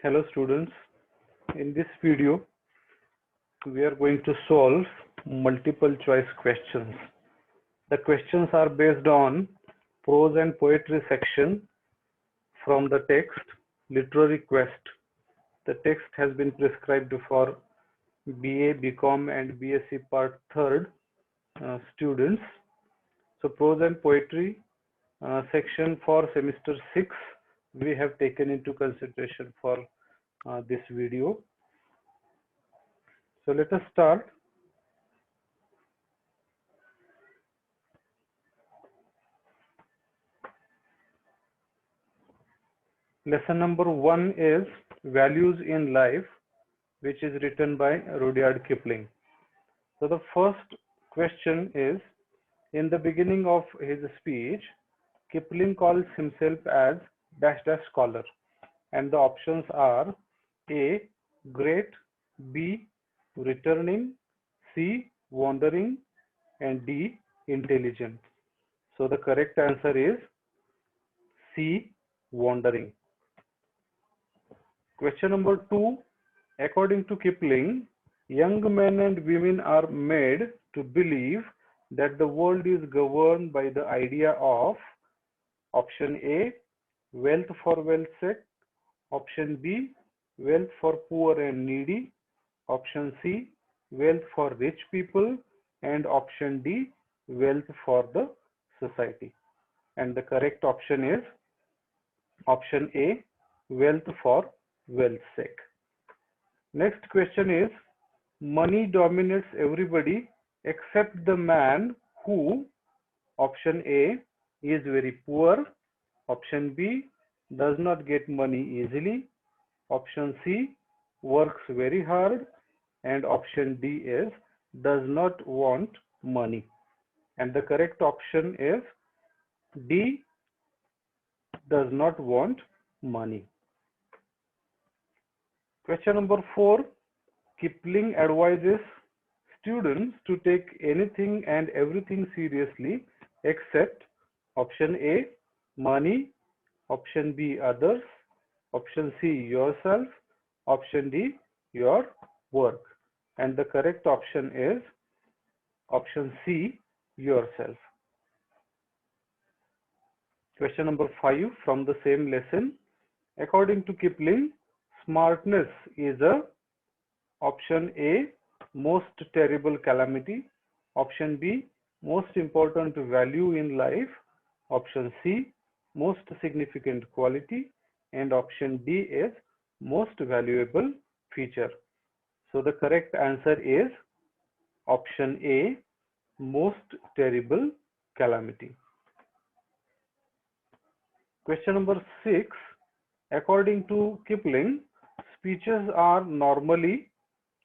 Hello students, in this video we are going to solve multiple choice questions. The questions are based on prose and poetry section from the text Literary Quest. The text has been prescribed for BA, BCom and BSc Part 3rd students. So prose and poetry section for semester 6 we have taken into consideration for this video. So let us start. Lesson number 1 is Values in Life, which is written by Rudyard Kipling. So the first question is, in the beginning of his speech, Kipling calls himself as dash dash scholar, and the options are A, great, B, returning, C, wandering, and D, intelligent. So the correct answer is C, wandering. Question number 2. According to Kipling, young men and women are made to believe that the world is governed by the idea of option A, wealth for wealth's sake, option B, wealth for poor and needy, option C, wealth for rich people, and option D, wealth for the society. And the correct option is option A, wealth for wealth's sake. Next question is, money dominates everybody except the man who, option A, is very poor, option B, does not get money easily, option C, works very hard, and option D is does not want money. And the correct option is D, does not want money. Question number 4. Kipling advises students to take anything and everything seriously except option A, money, option B, others, option C, yourself, option D, your work. And the correct option is option C, yourself. Question number 5 from the same lesson. According to Kipling, smartness is a option A, most terrible calamity, option B, most important value in life, option C, most significant quality, and option D is most valuable feature. So the correct answer is option A, most terrible calamity. Question number 6. According to Kipling, speeches are normally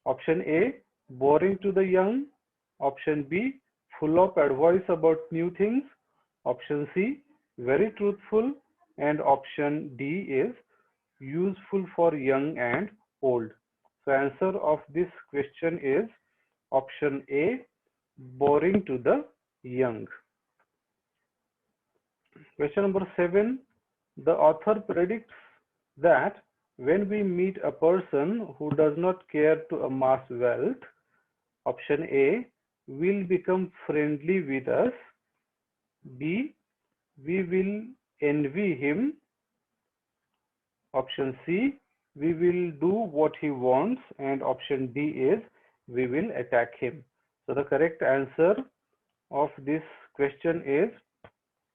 option A, boring to the young, option B, full of advice about new things, option C, very truthful, and option D is useful for young and old. So answer of this question is option A, boring to the young. Question number 7. The author predicts that when we meet a person who does not care to amass wealth, option A, will become friendly with us, B, we will envy him, option C, we will do what he wants, and option D is we will attack him. So the correct answer of this question is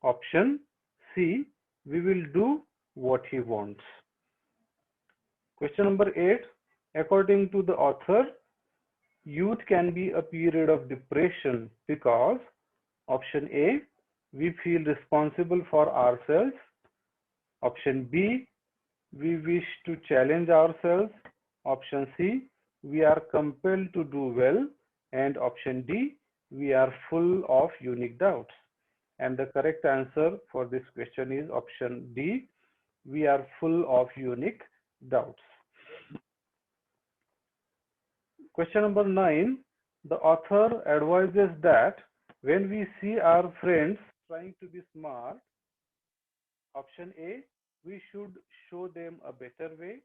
option C, we will do what he wants. Question number 8. According to the author, youth can be a period of depression because option A, we feel responsible for ourselves, option B, we wish to challenge ourselves, option C, we are compelled to do well, and option D, we are full of unique doubts. And the correct answer for this question is option D, we are full of unique doubts. Question number 9. The author advises that when we see our friends trying to be smart, option A, we should show them a better way,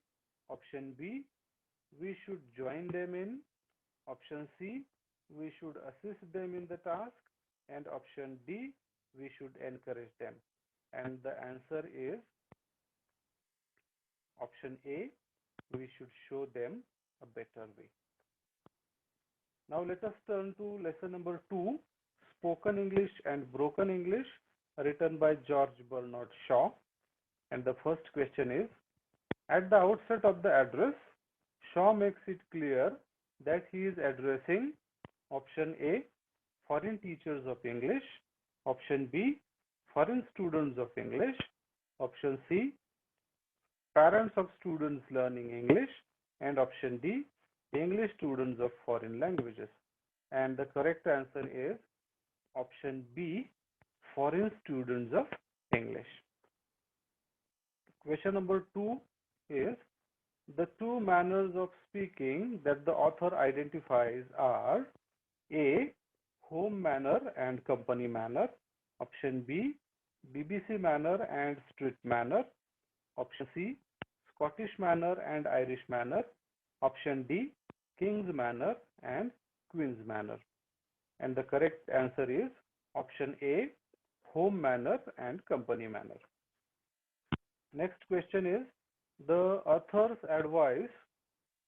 Option B, we should join them in. Option C, we should assist them in the task. And option D, we should encourage them. And the answer is option A, we should show them a better way. Now let us turn to lesson number 2, Spoken English and Broken English, written by George Bernard Shaw. And the first question is, at the outset of the address, Shaw makes it clear that he is addressing option A, foreign teachers of English, option B, foreign students of English, option C, parents of students learning English, and option D, English students of foreign languages. And the correct answer is option B, foreign students of English. Question number 2 is, the two manners of speaking that the author identifies are A, home manner and company manner, option B, BBC manner and street manner, option C, Scottish manner and Irish manner, option D, King's manner and Queen's manner. And the correct answer is option A, home manner and company manner. Next question is, the author's advice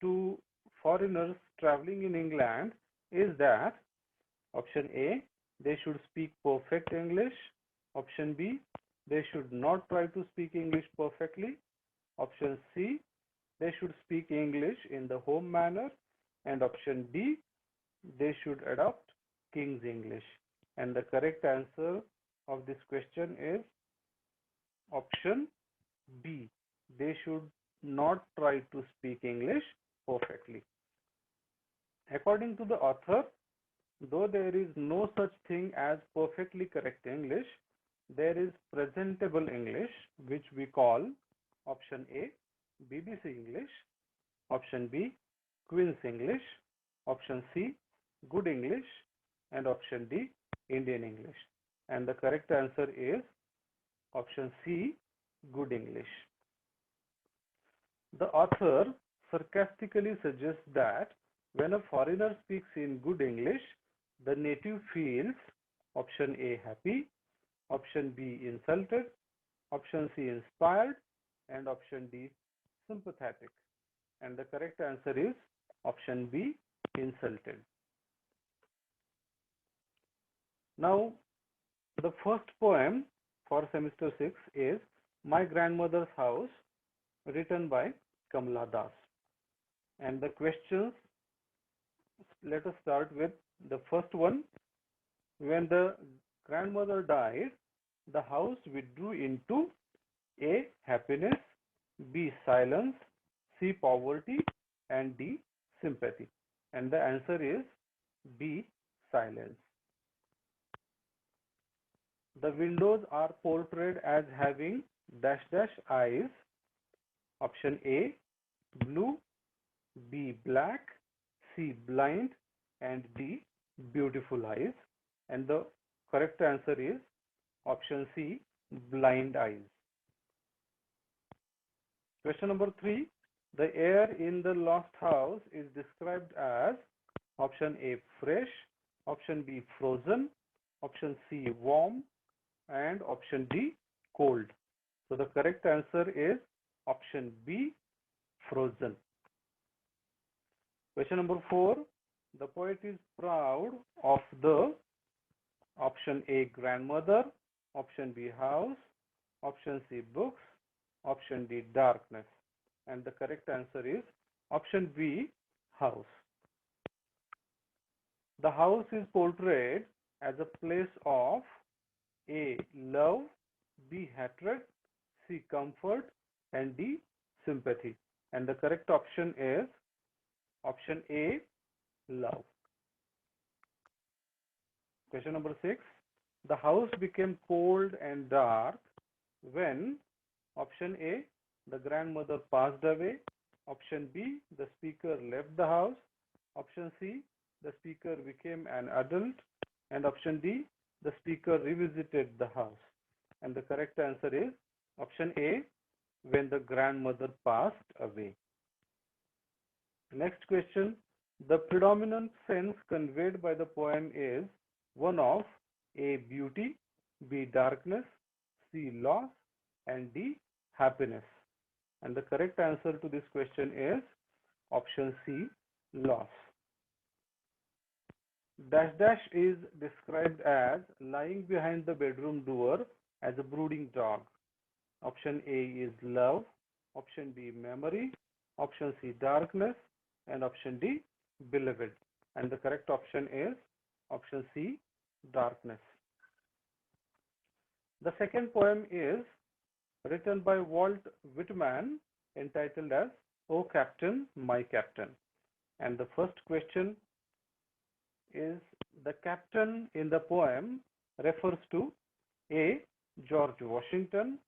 to foreigners traveling in England is that option A, they should speak perfect English, option B, they should not try to speak English perfectly, option C, they should speak English in the home manner, and option D, they should adopt King's English. And the correct answer of this question is option B, they should not try to speak English perfectly. According to the author, though there is no such thing as perfectly correct English, there is presentable English, which we call option A, BBC English, option B, Queen's English, option C, Good English, and option D, Indian English. And the correct answer is option C, Good English. The author sarcastically suggests that when a foreigner speaks in good English, the native feels option A, happy, option B, insulted, option C, inspired, and option D, sympathetic. And the correct answer is option B, insulted. Now, the first poem for semester 6 is My Grandmother's House, written by Kamala Das. And the questions, let us start with the first one. When the grandmother died, the house withdrew into A, happiness, B, silence, C, poverty, and D, sympathy. And the answer is B, silence. The windows are portrayed as having dash dash eyes. Option A, blue, B, black, C, blind, and D, beautiful eyes. And the correct answer is option C, blind eyes. Question number 3. The air in the lost house is described as option A, fresh, option B, frozen, option C, warm, and option D, cold. So the correct answer is option B, frozen. Question number 4. The poet is proud of the option A, grandmother, option B, house, option C, books, option D, darkness. And the correct answer is option B, house. The house is portrayed as a place of A, love, B, hatred, C, comfort, and D, sympathy. And the correct option is option A, love. Question number 6. The house became cold and dark when option A, the grandmother passed away, option B, the speaker left the house, option C, the speaker became an adult, and option D, the speaker revisited the house. And the correct answer is option A, when the grandmother passed away. Next question. The predominant sense conveyed by the poem is one of A. Beauty, B. Darkness, C. Loss, and D. Happiness. And the correct answer to this question is option C. Loss. Dash dash is described as lying behind the bedroom door as a brooding dog. Option A is love, option B memory, option C darkness, and option D beloved. And the correct option is option C darkness. The second poem is written by Walt Whitman entitled as O Captain, My Captain. And the first question is the captain in the poem refers to A. George Washington,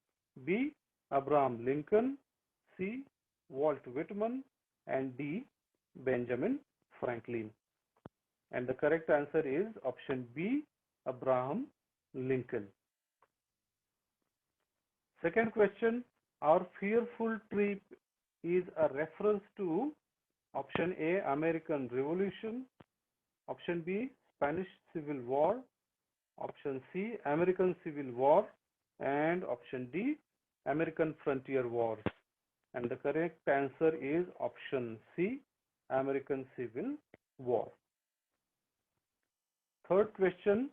B. Abraham Lincoln, C. Walt Whitman, and D. Benjamin Franklin. And the correct answer is option B. Abraham Lincoln. Second question, our fearful trip is a reference to option A. American Revolution, option B. Spanish Civil War, option C. American Civil War, and option D. American Frontier Wars. And the correct answer is option C. American Civil War. Third question,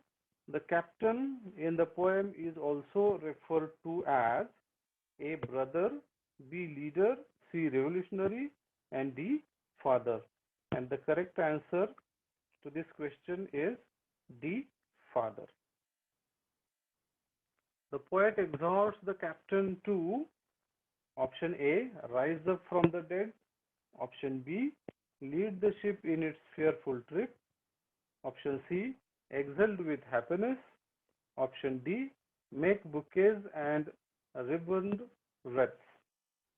the captain in the poem is also referred to as A. Brother, B. Leader, C. Revolutionary, and D. Father. And the correct answer to this question is D. Father. The poet exhorts the captain to option A. Rise up from the dead, option B. Lead the ship in its fearful trip, option C. Exult with happiness, option D. Make bouquets and ribboned wreaths.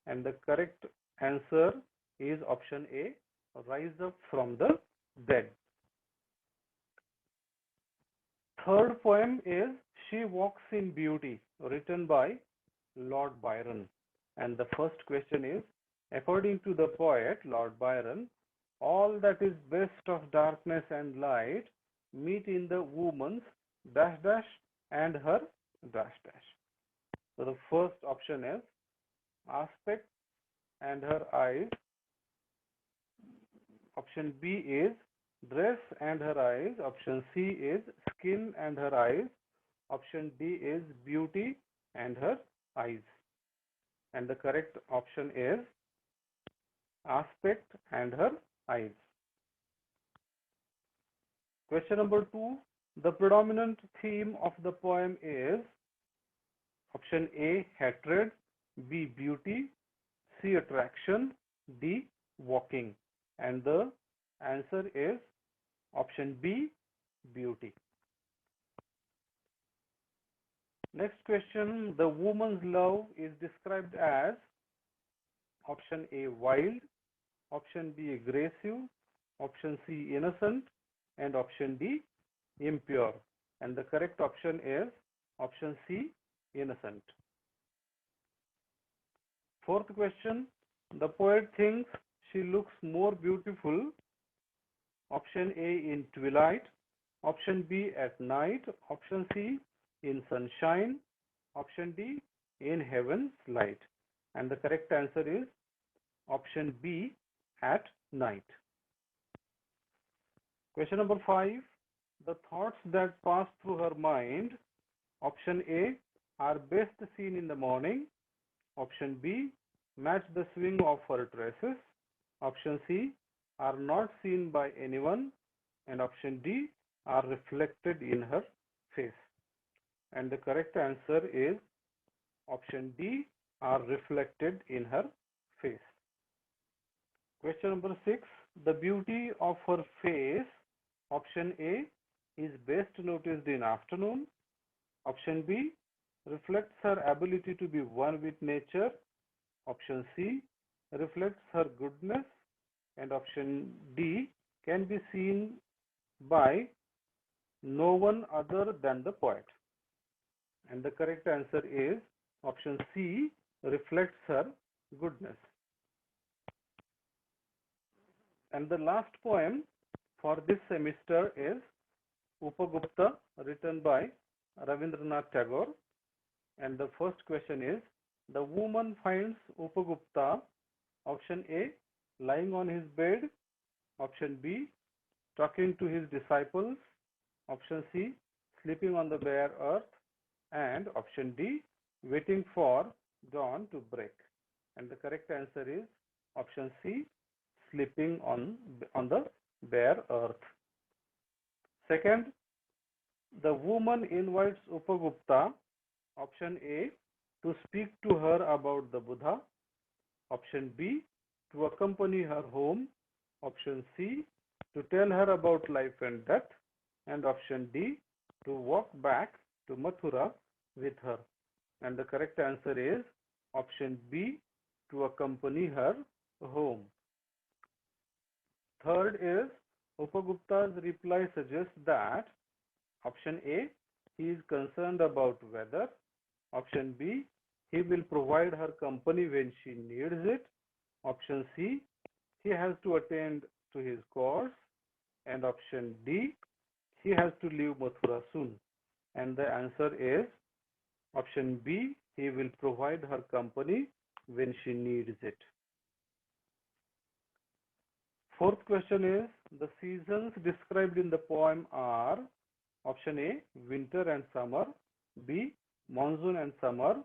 And the correct answer is option A. Rise up from the dead. Third poem is She Walks in Beauty, written by Lord Byron. And the first question is, according to the poet Lord Byron, all that is best of darkness and light meet in the woman's dash dash and her dash dash. So the first option is aspect and her eyes. Option B is dress and her eyes. Option C is skin and her eyes. Option D is beauty and her eyes. And the correct option is aspect and her eyes. Question number 2. The predominant theme of the poem is option A. Hatred, B. Beauty, C. Attraction, D. Walking. And the answer is option B. Beauty. Next question. The woman's love is described as option A. Wild, option B. Aggressive, option C. Innocent, and option D. Impure. And the correct option is option C. Innocent. Fourth question. The poet thinks she looks more beautiful. Option A in twilight, option B at night, option C in sunshine, option D in heaven's light. And the correct answer is option B at night. Question number 5. The thoughts that pass through her mind, option A are best seen in the morning, option B match the swing of her tresses, option C are not seen by anyone, and option D are reflected in her face. And the correct answer is option D are reflected in her face. Question number 6. The beauty of her face, option A is best noticed in afternoon, option B reflects her ability to be one with nature, option C reflects her goodness, and option D can be seen by no one other than the poet. And the correct answer is option C reflects her goodness. And the last poem for this semester is Upagupta, written by Ravindranath Tagore. And the first question is, the woman finds Upagupta, option A, lying on his bed, option B, talking to his disciples, option C, sleeping on the bare earth, and option D, waiting for dawn to break. And the correct answer is option C, sleeping on the bare earth. Second, the woman invites Upagupta, option A, to speak to her about the Buddha, option B, to accompany her home, option C, to tell her about life and death, and option D, to walk back to Mathura with her. And the correct answer is option B, to accompany her home. Third is, Upagupta's reply suggests that option A, he is concerned about weather, option B, he will provide her company when she needs it, option C, he has to attend to his course, and option D, he has to leave Mathura soon. And the answer is option B, he will provide her company when she needs it. Fourth question is, the seasons described in the poem are option A, winter and summer, B, monsoon and summer,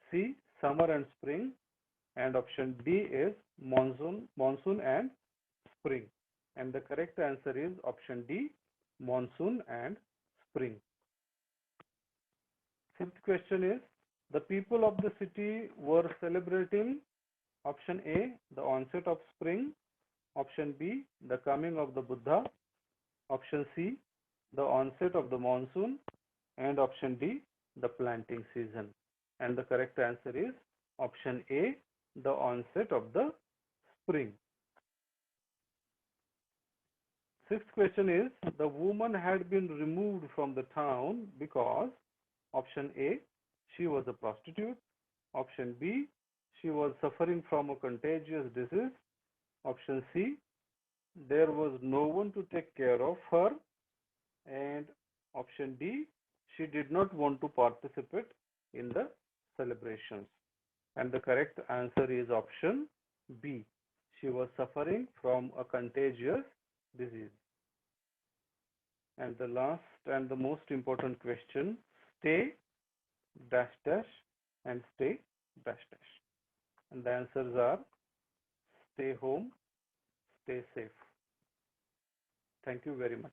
C, summer and spring, and option D is monsoon and spring. And the correct answer is option D, monsoon and spring. Fifth question is, the people of the city were celebrating option A, the onset of spring, option B, the coming of the Buddha, option C, the onset of the monsoon, and option D, the planting season. And the correct answer is option A, the onset of the spring. Sixth question is, the woman had been removed from the town because option A, she was a prostitute, option B, she was suffering from a contagious disease, option C, there was no one to take care of her, and option D, she did not want to participate in the celebrations. And the correct answer is option B, she was suffering from a contagious disease. And the last and the most important question, stay dash dash and stay dash dash. And the answers are stay home, stay safe. Thank you very much.